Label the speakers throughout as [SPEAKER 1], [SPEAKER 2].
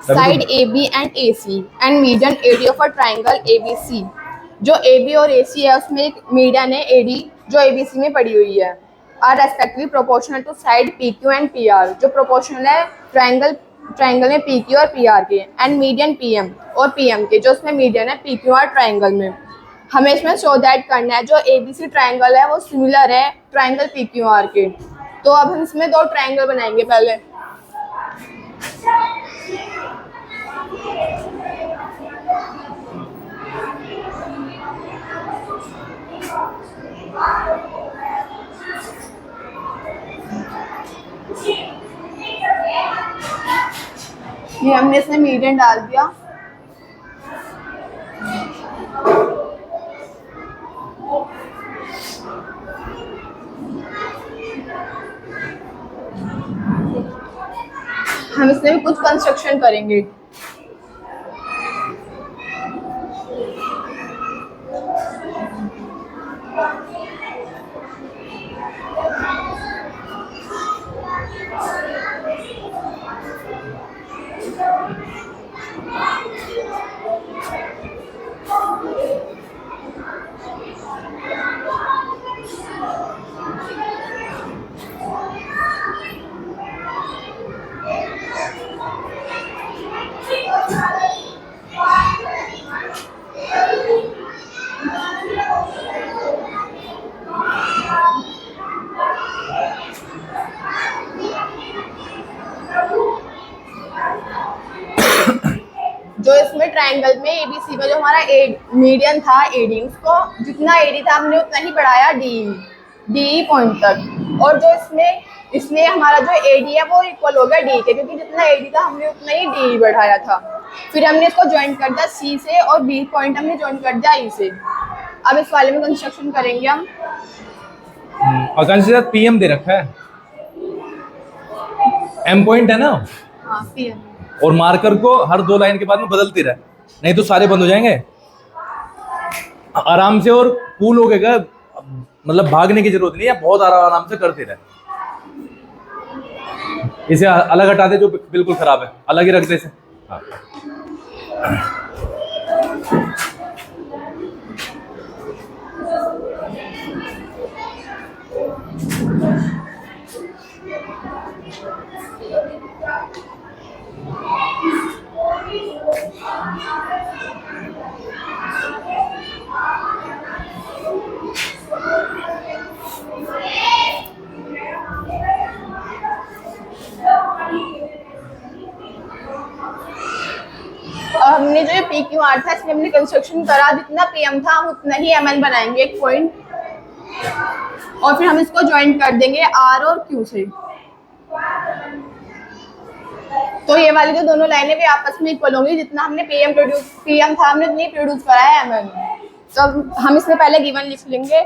[SPEAKER 1] Side A B and A C and median AD of a triangle A B C. जो A B और ए सी है उसमें एक median है एडी जो ए बी सी में पड़ी हुई है, are respectively proportional to side P Q and P R, जो प्रोपोर्शनल है ट्राइंगल में पी क्यू और पी आर के, एंड मीडियन पी एम और पी एम के, जो उसमें मीडियन है पी क्यू आर ट्राइंगल में। हमें इसमें शो दैट करना है जो ए बी सी ट्राइंगल है वो सिमिलर है ट्राइंगल पी क्यू आर के। तो अब हम इसमें दो ट्राइंगल बनाएंगे पहले। ये हमने इसमें मीडियन डाल दिया। हम इसमें भी कुछ कंस्ट्रक्शन करेंगे। जो इसमें ट्राइंगल में एबीसी में जो हमारा मीडियन था एडी, उसको जितना एडी था हमने उतना ही बढ़ाया डी पॉइंट तक। और जो इसमें हमारा जो एडी है वो इक्वल हो गया डी के, क्योंकि जितना एडी था हमने उतना ही डी बढ़ाया था। फिर हमने इसको ज्वाइन कर दिया सी से और बी पॉइंट हमने ज्वाइन कर दिया ई से। अब इस वाले में कंस्ट्रक्शन करेंगे हम।
[SPEAKER 2] आकांक्षा के साथ पीएम दे रखा है, एम पॉइंट है ना।
[SPEAKER 1] हाँ पीएम।
[SPEAKER 2] और मार्कर को हर 2 लाइन के बाद में बदलती रहे, नहीं तो सारे बंद हो जाएंगे आराम से। और कूल हो गएगा, मतलब भागने की जरूरत नहीं है, बहुत आराम से करते रहे। इसे अलग हटा दे जो बिल्कुल खराब है, अलग ही रख दे इसे। हाँ।
[SPEAKER 1] हमने जो पी क्यू आर था इसमें हमने कंस्ट्रक्शन करा, जितना पीएम था हम उतना ही एमएन बनाएंगे एक पॉइंट, और फिर हम इसको ज्वाइन कर देंगे आर और क्यू से। तो ये वाली जो दोनों लाइनें भी आपस में इक्वल होंगी, जितना हमने पीएम था हमने उतनी प्रोड्यूस करा है एमएन। तो अब हम इसमें पहले गिवन लिख लेंगे।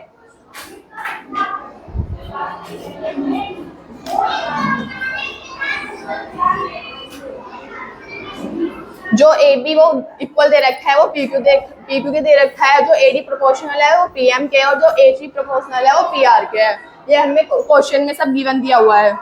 [SPEAKER 1] जो ए बी वो इक्वल दे रखा है वो पी क्यू के दे रखा है, जो ए डी प्रोपोर्शनल है वो पी एम के, और जो ए सी प्रोपोर्शनल है वो पी आर के है। ये हमें क्वेश्चन में सब गिवन दिया हुआ है।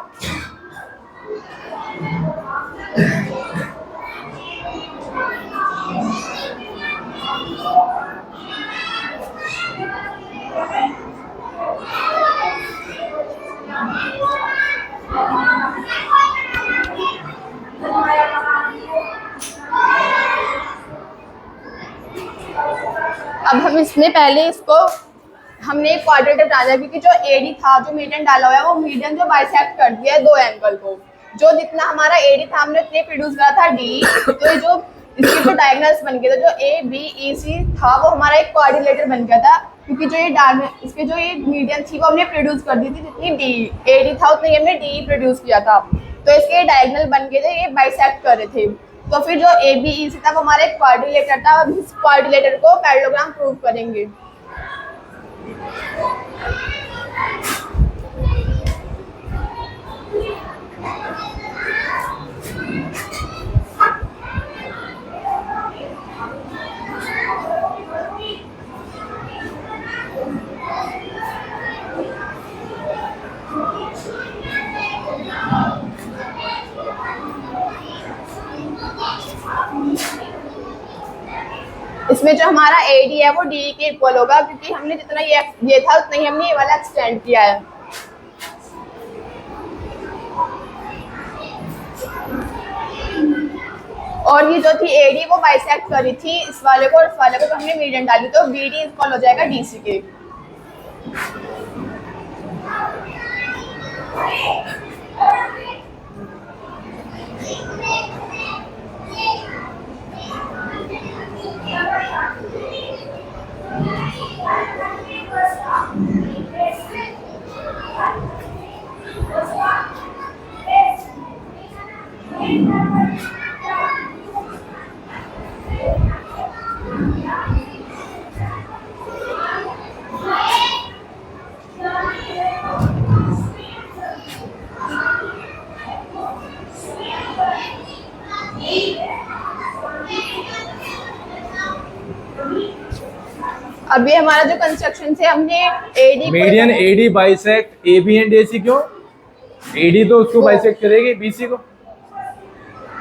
[SPEAKER 1] अब हम इसमें पहले इसको हमने एक क्वाड्रेटर डाला, क्योंकि जो एडी था जो मीडियन डाला हुआ है वो मीडियन जो बाइसेक्ट कर दिया है दो एंगल को। जो जितना हमारा एडी था हमने उतने प्रोड्यूस करा था डी। तो ये जो इसके जो डायगोनल्स बन गए थे, जो ए बी ई सी था वो हमारा एक क्वाड्रिलेटर बन गया था, क्योंकि जो इसके जो ये मीडियन थी वो हमने प्रोड्यूस कर दी थी, जितनी डी एडी था उतनी हमने डी प्रोड्यूस किया था। तो इसके डायगोनल बन गए थे, ये बाइसेक्ट कर रहे थे। तो फिर जो ए बी ई सी था वो हमारा एक क्वाड्रिलेटर था। अब इस क्वाड्रिलेटर को पैरेललोग्राम प्रूव करेंगे। इसमें जो हमारा AD है वो DE के इक्वल होगा, क्योंकि हमने जितना ये था उतना ही हमने ये वाला एक्सटेंड किया है। और ये जो थी AD वो बाइसेक्ट करी थी इस वाले को और इस वाले को, तो हमने मीडियन डाली, तो BD इक्वल हो जाएगा DC के। अभी हमारा जो कंस्ट्रक्शन से हमने AD
[SPEAKER 2] median AD bisect AB and AC, क्यों? AD तो उसको बाइसेक्ट करेगी BC को,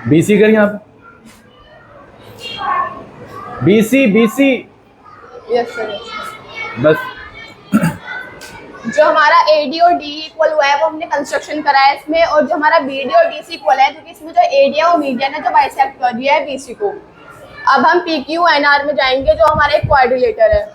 [SPEAKER 2] BC कर यहाँ पे BC
[SPEAKER 1] यस सर।
[SPEAKER 2] बस।
[SPEAKER 1] जो हमारा AD और DE इक्वल हुआ है वो हमने कंस्ट्रक्शन करा है इसमें, और जो हमारा BD और DC इक्वल है, क्योंकि इसमें जो AD है वो मीडियन है जो बाइसेक्ट कर दिया है BC को। अब हम PQNR में जाएंगे, जो हमारा एक क्वाड्रिलेटर है।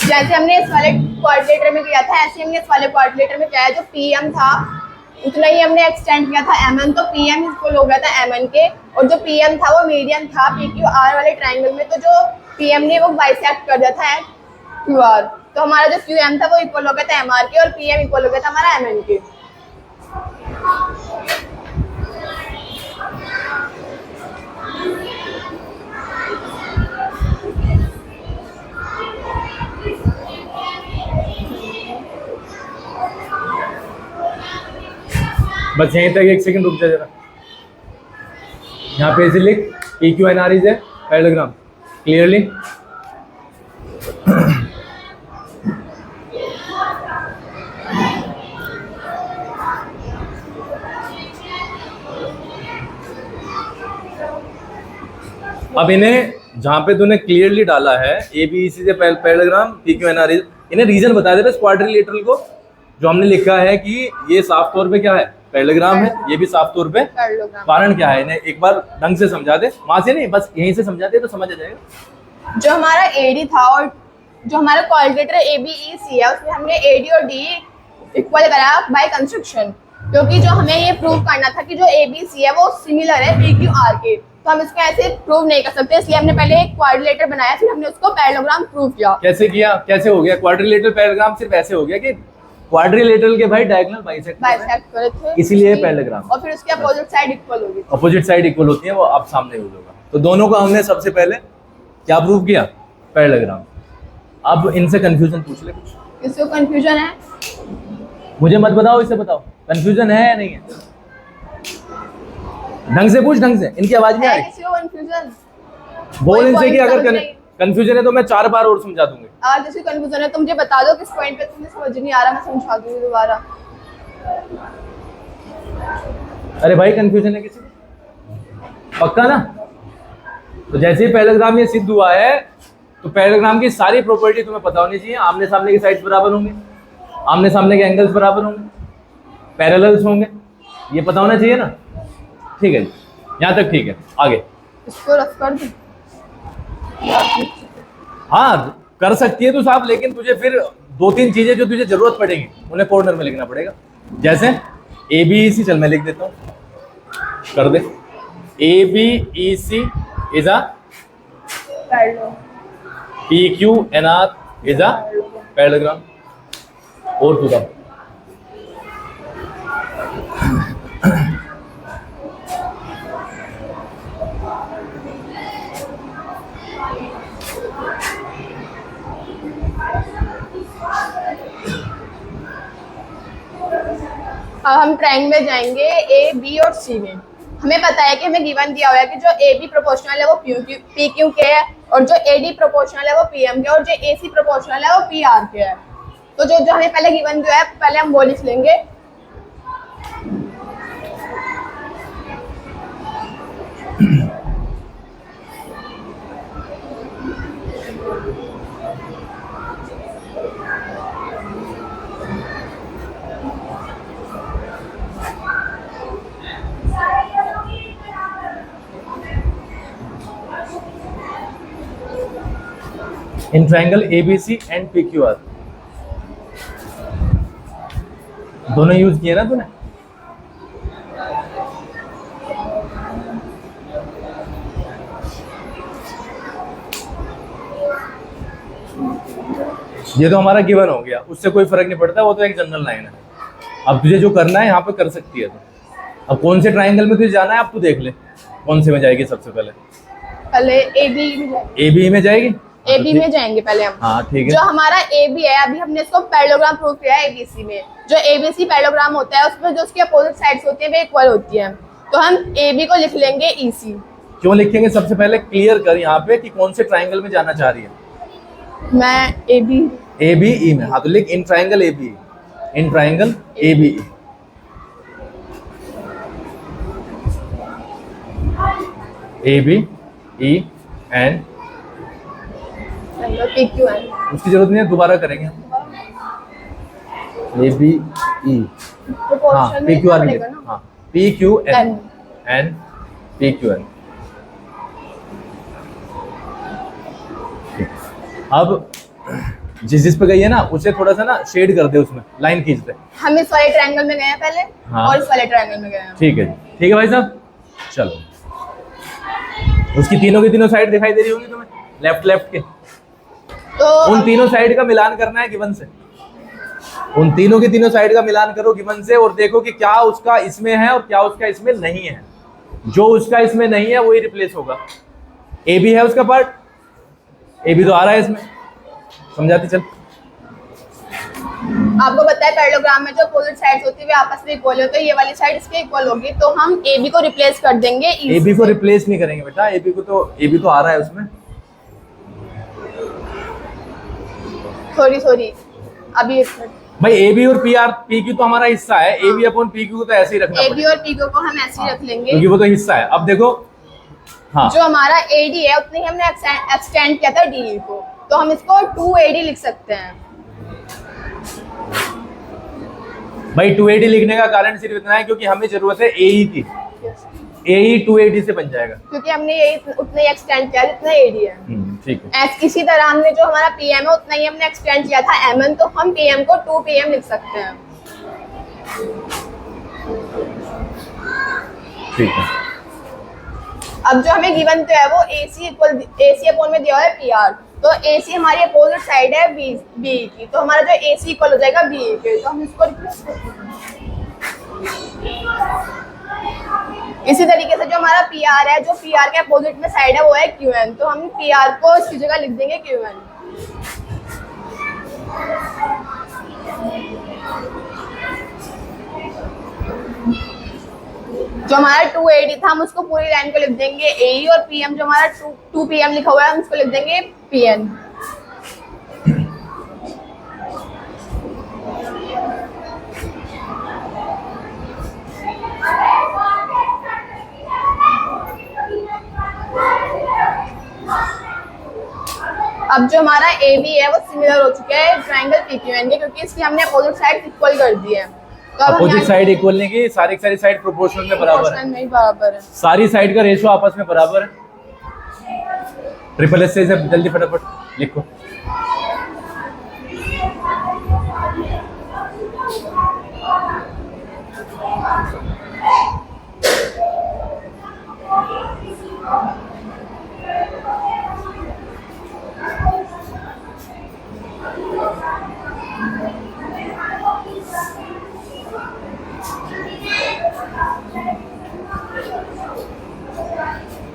[SPEAKER 1] जैसे हमने इस वाले क्वाड्रिलेटर में किया था, ऐसे हमने इस वाले क्वाड्रिलेटर में किया है। जो PM था उतना ही हमने एक्सटेंड किया था MN, तो PM इक्वल हो गया था MN के, और जो PM था वो मीडियन था PQR वाले ट्रायंगल में, तो जो PM ने वो बाइसेक्ट कर दिया था QR, तो हमारा जो QM था वो इक्वल हो गया था MR के, और PM इक्वल हो गया था हमारा MN के।
[SPEAKER 2] बस यहीं तक, एक सेकंड रुक जा जरा। यहाँ पे ऐसे लिख PQNR is a parallelogram clearly. अब इन्हें जहाँ पे तूने क्लियरली डाला है ABEC से पैरेललोग्राम PQNR, इन्हें रीजन बता दे बस क्वाड्रिलेटरल को, जो हमने लिखा है कि ये साफ तौर पे क्या है, पैरेललोग्राम है, ये भी साफ तौर पे
[SPEAKER 1] पैरेललोग्राम।
[SPEAKER 2] कारण क्या है, इन्हें एक बार ढंग से समझा दे, वहां से नहीं बस यहीं से समझा दे तो समझ आ जाएगा।
[SPEAKER 1] जो हमारा AD था और जो हमारा क्वाड्रिलेटर ABEC है, उसमें हमने AD और DE इक्वल करा बाय कंस्ट्रक्शन, क्योंकि जो हमें ये प्रूव करना था कि जो ABC है वो सिमिलर है PQR के, तो हम इसको ऐसे प्रूव नहीं कर सकते, इसलिए हमने पहले एक क्वाड्रिलेटर बनाया, फिर हमने उसको पैरेललोग्राम प्रूव किया।
[SPEAKER 2] कैसे किया, कैसे हो गया क्वाड्रिलेटरल पैरेललोग्राम? सिर्फ ऐसे हो गया कि क्वाड्रिलेटरल के भाई डायगोनल बाइसेक्ट
[SPEAKER 1] करे थे,
[SPEAKER 2] इसीलिए पैरेललोग्राम,
[SPEAKER 1] और फिर उसके अपोजिट साइड इक्वल होगी,
[SPEAKER 2] अपोजिट साइड इक्वल होती है, वो अब सामने यूज होगा। तो दोनों का हमने सबसे पहले क्या प्रूव किया, पैरेललोग्राम। अब इनसे कंफ्यूजन पूछ ले कुछ।
[SPEAKER 1] इसको कंफ्यूजन है,
[SPEAKER 2] मुझे मत बताओ, इसे बताओ कंफ्यूजन है या नहीं है, ढंग से पूछ, ढंग से। इनकी आवाज नहीं आ
[SPEAKER 1] है
[SPEAKER 2] रही,
[SPEAKER 1] किसी को कंफ्यूजन?
[SPEAKER 2] बोल
[SPEAKER 1] कोई
[SPEAKER 2] इनसे कि
[SPEAKER 1] point
[SPEAKER 2] अगर
[SPEAKER 1] समझ नहीं।
[SPEAKER 2] कंफ्यूजन है तो मैं 4 बार और समझा दूंगी।
[SPEAKER 1] आज जैसे कंफ्यूजन है तो मुझे बता दो किस पॉइंट पे तुम्हें समझ नहीं आ रहा, मैं समझा दूंगी दोबारा।
[SPEAKER 2] अरे भाई कंफ्यूजन है किसी को? पक्का ना? तो जैसे ही पैरेललोग्राम ये सिद्ध हुआ है तो पैरेललोग्राम की सारी प्रॉपर्टी तुम्हें पता होनी चाहिए। आमने सामने की साइड्स बराबर होंगे, आमने सामने के एंगल्स बराबर होंगे, पैरेलल्स होंगे, ये पता होना चाहिए ना। ठीक है जी, यहाँ तक ठीक है। आगे
[SPEAKER 1] इसको रफ कर दूं?
[SPEAKER 2] हाँ कर सकती है तू साहब, लेकिन तुझे फिर 2-3 चीजें जो तुझे जरूरत पड़ेगी उन्हें कॉर्नर में लिखना पड़ेगा। जैसे ABC, चल मैं लिख देता हूँ, कर दे। ABC is a
[SPEAKER 1] parallel.
[SPEAKER 2] PQNR is a parallelogram. और तू साहब
[SPEAKER 1] अब हम ट्रायंगल में जाएंगे ए बी और सी में। हमें पता है कि हमें गिवन दिया हुआ है कि जो ए बी प्रोपोर्शनल है वो पी क्यू के है, और जो ए डी प्रोपोर्शनल है वो पी एम के, और जो ए सी प्रोपोर्शनल है वो पी आर के है। तो जो जो हमें पहले गिवन दिया है पहले हम वो लिख लेंगे।
[SPEAKER 2] In triangle ABC and PQR दोनों यूज किए ना तूने? ये तो हमारा गिवन हो गया, उससे कोई फर्क नहीं पड़ता, वो तो एक जनरल लाइन है। अब तुझे जो करना है यहाँ पे कर सकती है तो। अब कौन से ट्रायंगल में तुझे जाना है अब तू देख ले कौन से में जाएगी सबसे पहले।
[SPEAKER 1] पहले ए बी में जाएंगे।
[SPEAKER 2] AB में जाएगी?
[SPEAKER 1] ए बी में जाएंगे पहले हम।
[SPEAKER 2] हाँ ठीक है।
[SPEAKER 1] जो हमारा ए बी है, अभी हमने इसको पैरेललोग्राम प्रूव किया है एबीसी में। जो एबीसी पैरेललोग्राम होता है उसमें जो उसकी अपोजिट साइड्स होती है वे इक्वल होती है। तो हम ए बी को लिख लेंगे ईसी।
[SPEAKER 2] क्यों लिखेंगे? सबसे पहले क्लियर कर यहाँ पे कि कौन से ट्रायंगल में जाना चाह रही है।
[SPEAKER 1] मैं ए बी
[SPEAKER 2] ABE में, हाँ तो लिख in triangle ABE, in triangle ABE। ABE and
[SPEAKER 1] P Q N.
[SPEAKER 2] उसकी जरूरत नहीं है, दोबारा करेंगे हम। ABE, हाँ
[SPEAKER 1] प्रोपोर्शन में
[SPEAKER 2] PQR में,
[SPEAKER 1] पड़ेगा ना।
[SPEAKER 2] हाँ PQN
[SPEAKER 1] N।
[SPEAKER 2] And PQN। अब जिस पे गई है ना उसे थोड़ा सा ना शेड कर दे, उसमें लाइन खींच दे।
[SPEAKER 1] हम इस वाले ट्रायंगल में गए हैं पहले,
[SPEAKER 2] हाँ।
[SPEAKER 1] और इस वाले ट्रायंगल में गए हैं।
[SPEAKER 2] ठीक है जी, ठीक है भाई साहब। चलो उसकी तीनों की तीनों साइड दिखाई दे रही होंगी तुम्हें, लेफ्ट लेफ्ट के।
[SPEAKER 1] तो
[SPEAKER 2] उन तीनों साइड का मिलान करना है गिवन से। उन तीनों की तीनों साइड का मिलान करो गिवन से और देखो कि क्या उसका इसमें है और क्या उसका इसमें नहीं है। जो उसका इसमें नहीं है वही रिप्लेस होगा। ए बी है उसका पार्ट, ए बी तो आ रहा है इसमें, समझाती चल।
[SPEAKER 1] आपको पता है पैरेललोग्राम में जो अपोजिट साइड्स होती है वे आपस में इक्वल होते हैं, ये वाली साइड इसके इक्वल होगी। तो हम ए बी को रिप्लेस कर देंगे
[SPEAKER 2] ए बी को रिप्लेस नहीं करेंगे बेटा, ए बी तो आ रहा है उसमें।
[SPEAKER 1] सॉरी अभी
[SPEAKER 2] भाई ए बी और पी क्यू तो हमारा हिस्सा है। A B upon P Q तो ऐसे ही रखना
[SPEAKER 1] ए बी
[SPEAKER 2] पड़ेगा
[SPEAKER 1] और पी क्यू को हम ऐसे ही रख लेंगे
[SPEAKER 2] क्योंकि वो तो हिस्सा है। अब देखो, हाँ
[SPEAKER 1] जो हमारा ए डी है उतने ही हमने एक्सटेंड किया था डी को, तो हम इसको 2AD लिख सकते हैं।
[SPEAKER 2] भाई 2AD लिखने का कारण सिर्फ इतना है क्योंकि हमें जरूरत है AE की। AE 2AD से बन जाएगा
[SPEAKER 1] क्योंकि हमने यही उतना ही एक्सटेंड किया जितना एडी है।
[SPEAKER 2] ठीक है।
[SPEAKER 1] इसी तरह हमने जो हमारा पीएम है उतना ही हमने एक्सटेंड किया था एमएन, तो हम पीएम को 2PM लिख सकते हैं।
[SPEAKER 2] ठीक है।
[SPEAKER 1] अब जो हमें गिवन तो है वो AC अपॉन में दिया हुआ है PR। तो AC हमारी अपोजिट साइड है बी की, तो हमारा जो AC इक्वल हो जाएगा BE के। तो हम इसको रिप्लेस कर देंगे। इसी तरीके से जो हमारा PR है, जो PR के अपोजिट में साइड है वो है QN, तो हम PR को इसकी जगह लिख देंगे QN। जो हमारा 2AD था हम उसको पूरी लाइन को लिख देंगे AE, और PM जो हमारा 2PM लिखा हुआ है हम उसको लिख देंगे PN। अब जो हमारा AB है वो सिमिलर हो चुका है ट्रायंगल PQN के, क्योंकि इसकी हमने अपोजिट साइड इक्वल कर दी है। तो अब
[SPEAKER 2] अपोजिट साइड इक्वल नहीं की, सारी साइड प्रोपोर्शनल में बराबर है,
[SPEAKER 1] नहीं बराबर है,
[SPEAKER 2] सारी साइड का रेशियो आपस में बराबर है। ट्रिपल एस से जल्दी फटाफट लिखो।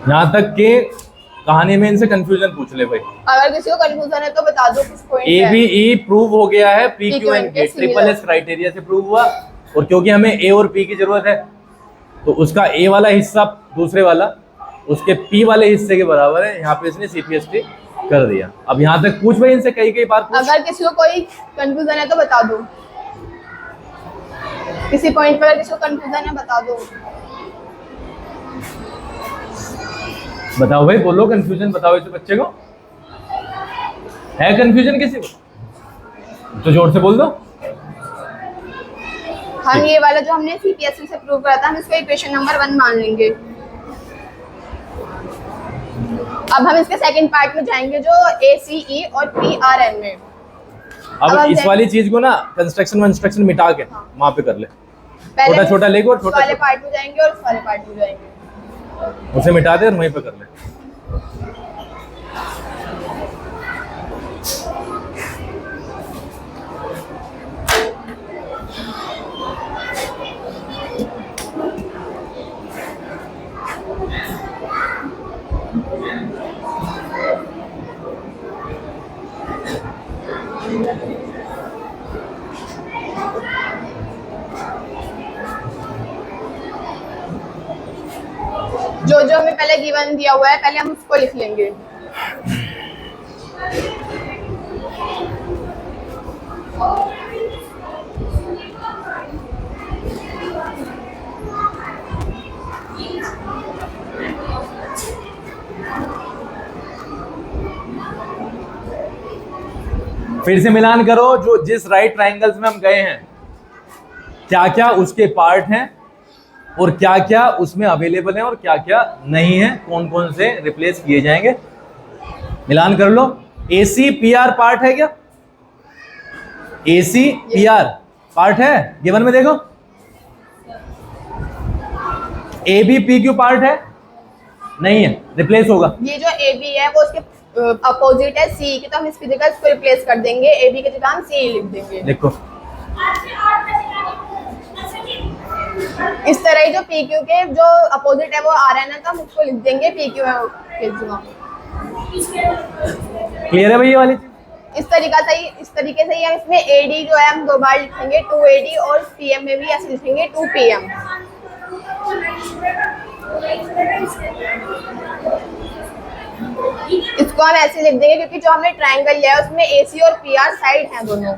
[SPEAKER 2] यहाँ तक के कहानी में इनसे कंफ्यूजन पूछ ले भाई।
[SPEAKER 1] अगर किसी को कंफ्यूजन है तो बता दो किस पॉइंट पे।
[SPEAKER 2] ABE प्रूव हो गया है PQN के ट्रिपल एस क्राइटेरिया से प्रूव हुआ, और क्योंकि हमें A और P की जरूरत है तो उसका A वाला हिस्सा दूसरे वाला उसके P वाले हिस्से के बराबर है। यहाँ पे इसने CPST कर दिया। अब यहाँ तक पूछ भाई इनसे कई बार पूछ।
[SPEAKER 1] अगर किसी को कोई कंफ्यूजन है तो बता दो, किसी पॉइंट पर किसी को कंफ्यूजन है बता दो।
[SPEAKER 2] बताओ भाई, बोलो कंफ्यूजन बताओ इस बच्चे को, है कंफ्यूजन किसी को तो जोर से बोल दो।
[SPEAKER 1] हम ये वाला जो हमने CPST से प्रूव करा था हम इसको इक्वेशन नंबर 1 मान लेंगे। अब हम इसके सेकंड पार्ट में जाएंगे जो ACE और PRN में।
[SPEAKER 2] अब इस वाली चीज को ना कंस्ट्रक्शन मिटा के वहां पे कर ले, छोटा छोटा लेके और छोटा
[SPEAKER 1] वाले पार्ट में जाएंगे और उस वाले पार्ट में जाएंगे,
[SPEAKER 2] उसे मिटा दे और वहीं पे कर ले।
[SPEAKER 1] जो जो हमें पहले गिवन दिया हुआ है पहले हम उसको लिख लेंगे।
[SPEAKER 2] फिर से मिलान करो, जो जिस राइट ट्रायंगल्स में हम गए हैं क्या क्या उसके पार्ट हैं और क्या क्या उसमें अवेलेबल है और क्या क्या नहीं है, कौन कौन से रिप्लेस किए जाएंगे। मिलान कर लो। AC PR पार्ट है क्या? AC PR पार्ट है गिवन में, देखो। AB PQ पार्ट है नहीं है, रिप्लेस होगा।
[SPEAKER 1] ये जो AB है वो उसके अपोजिट है CE की, तो हम इसकी जगह इसको रिप्लेस कर देंगे, AB की जगह हम CE लिख देंगे।
[SPEAKER 2] देखो
[SPEAKER 1] इस तरह ही जो PQ के जो अपोजिट है वो RN है, तो हम उसको लिख देंगे PQ के जगह।
[SPEAKER 2] क्लियर है भाई ये वाली?
[SPEAKER 1] इस तरीके से ही हम इसमें AD जो है हम 2 बार लिखेंगे 2AD, और PM में भी ऐसे लिखेंगे 2PM। इसको हम ऐसे लिख देंगे क्योंकि जो हमने ट्रायंगल लिया है उसमें AC और PR साइड हैं दोनों।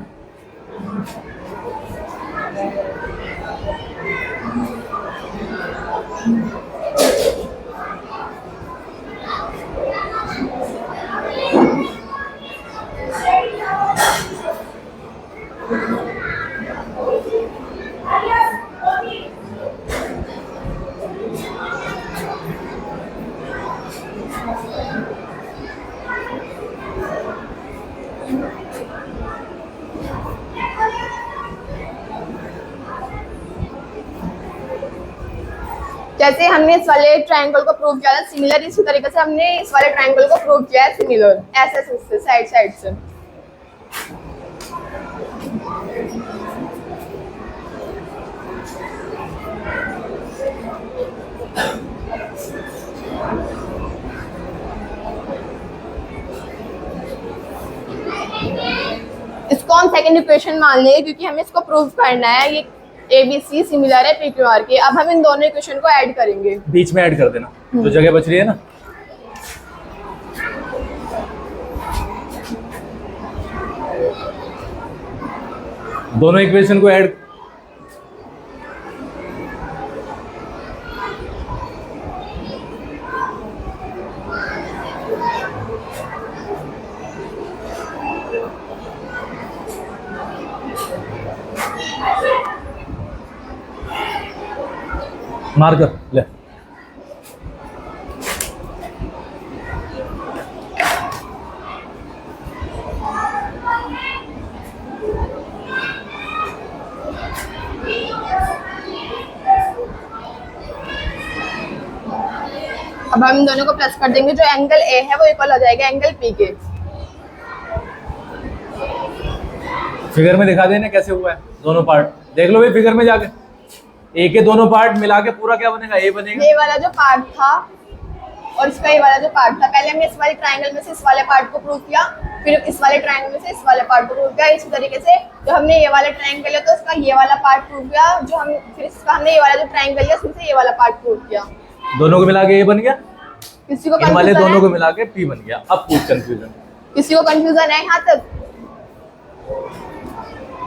[SPEAKER 1] जैसे हमने इस वाले ट्रायंगल को प्रूव किया था सिमिलर, इसी तरीके से हमने इस वाले ट्रायंगल को प्रूव किया है सिमिलर, ऐसे साइड साइड से। इसको हम सेकंड इक्वेशन मान लेंगे क्योंकि हमें इसको प्रूव करना है। ये ABC सिमिलर है PQR के। अब हम इन दोनों इक्वेशन को ऐड करेंगे।
[SPEAKER 2] बीच में ऐड कर देना जो जगह बच रही है ना। दोनों इक्वेशन को ऐड। मार्कर ले।
[SPEAKER 1] अब हम इन दोनों को प्लस कर देंगे, जो एंगल ए है वो इक्वल हो जाएगा एंगल पी के।
[SPEAKER 2] फिगर में दिखा देना कैसे हुआ है दोनों पार्ट। देख लो भाई फिगर में जाके, ए के दोनों पार्ट मिला के पूरा क्या बनेगा, ए बनेगा।
[SPEAKER 1] ये वाला जो पार्ट था और इसका ये वाला जो पार्ट था, पहले हमने इस वाले ट्रायंगल में से इस वाले पार्ट को प्रूव किया, फिर इस वाले ट्रायंगल में से इस वाले पार्ट को प्रूव किया। इसी तरीके से जो हमने ये वाला ट्रायंगल है तो इसका ये वाला पार्ट प्रूव किया, जो हम फिर इसका हमने ये वाला जो ट्रायंगल है उसमें से ये वाला पार्ट प्रूव किया।
[SPEAKER 2] दोनों को मिला के ए बन गया,
[SPEAKER 1] किसी को
[SPEAKER 2] इन वाले
[SPEAKER 1] कंफ्यूजन
[SPEAKER 2] दोनों को
[SPEAKER 1] है?
[SPEAKER 2] मिला के पी बन गया। अब कुछ कंफ्यूजन,
[SPEAKER 1] किसी को कंफ्यूजन है यहाँ तक?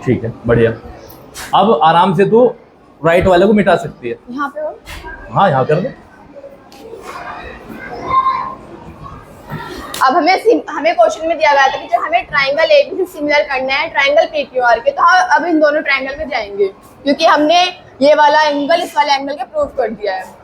[SPEAKER 2] ठीक है बढ़िया। अब आराम से तू राइट वाले को मिटा सकती है।
[SPEAKER 1] यहाँ पे हो?
[SPEAKER 2] हाँ यहाँ कर दे।
[SPEAKER 1] अब हमें क्वेश्चन में दिया गया था कि जो हमें ट्रायंगल ABC सिमिलर करना है ट्रायंगल PQR के, तो हम अब इन दोनों ट्रायंगल में जाएंगे क्योंकि हमने ये वाला एंगल इस वाले एंगल के प्रूव कर दिया है।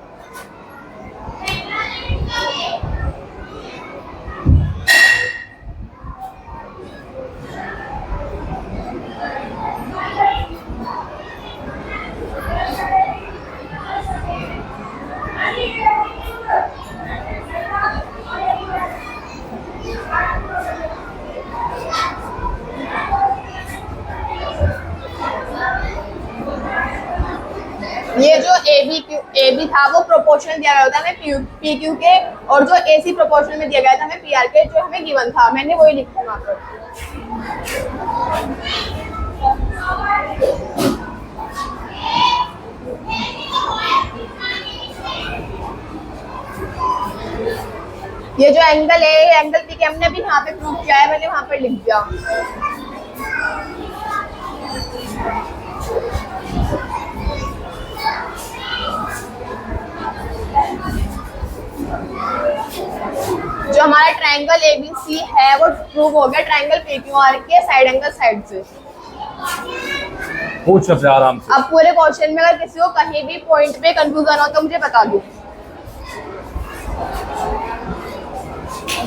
[SPEAKER 1] ये जो AB था वो प्रोपोर्शनल दिया गया था हमें PQ के, और जो AC प्रोपोर्शनल में दिया गया था हमें PR के, जो हमें गिवन था, मैंने वही लिखा वहाँ पर। ये जो एंगल है ये एंगल P के हमने भी यहाँ पे प्रूव किया है, मैंने वहाँ पर लिख दिया। जो हमारा ट्रायंगल ABC है वो प्रूव हो गया ट्रायंगल PQR के साइड एंगल साइड से।
[SPEAKER 2] पूछ सबसे आराम से।
[SPEAKER 1] अब पूरे क्वेश्चन में अगर किसी को कहीं भी पॉइंट पे कंफ्यूजन हो तो मुझे बता दो।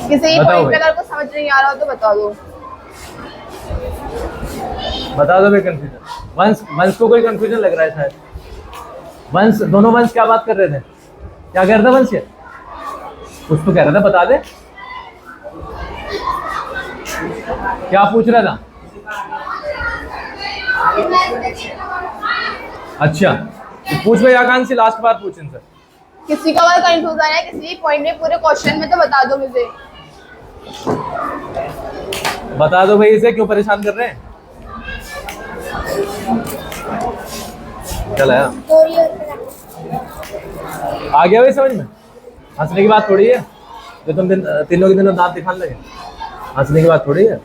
[SPEAKER 1] किसी पॉइंट पे अगर कुछ समझ नहीं आ रहा हो तो बता दो।
[SPEAKER 2] बता दो भाई कंफ्यूजन। वंश को कोई कंफ्यूजन लग रहा है शायद। वंश, दोनों वंश क्या बात कर रहे थे? क्या कह रहा था वंश? कुछ तो कह रहा था, बता दे क्या पूछ रहा था। अच्छा पूछ भाई आकांक्षी, लास्ट बार पूछ इनसे।
[SPEAKER 1] किसी का अगर कंफ्यूजन है किसी पॉइंट में पूरे क्वेश्चन में तो बता दो मुझे।
[SPEAKER 2] बता दो भाई, इसे क्यों परेशान कर रहे हैं? चल आया, आ गया भाई समझ में? हंसने की बात थोड़ी है जो तुम तीनों के दिनों दांत दिखाने लगे। हंसने की बात थोड़ी है।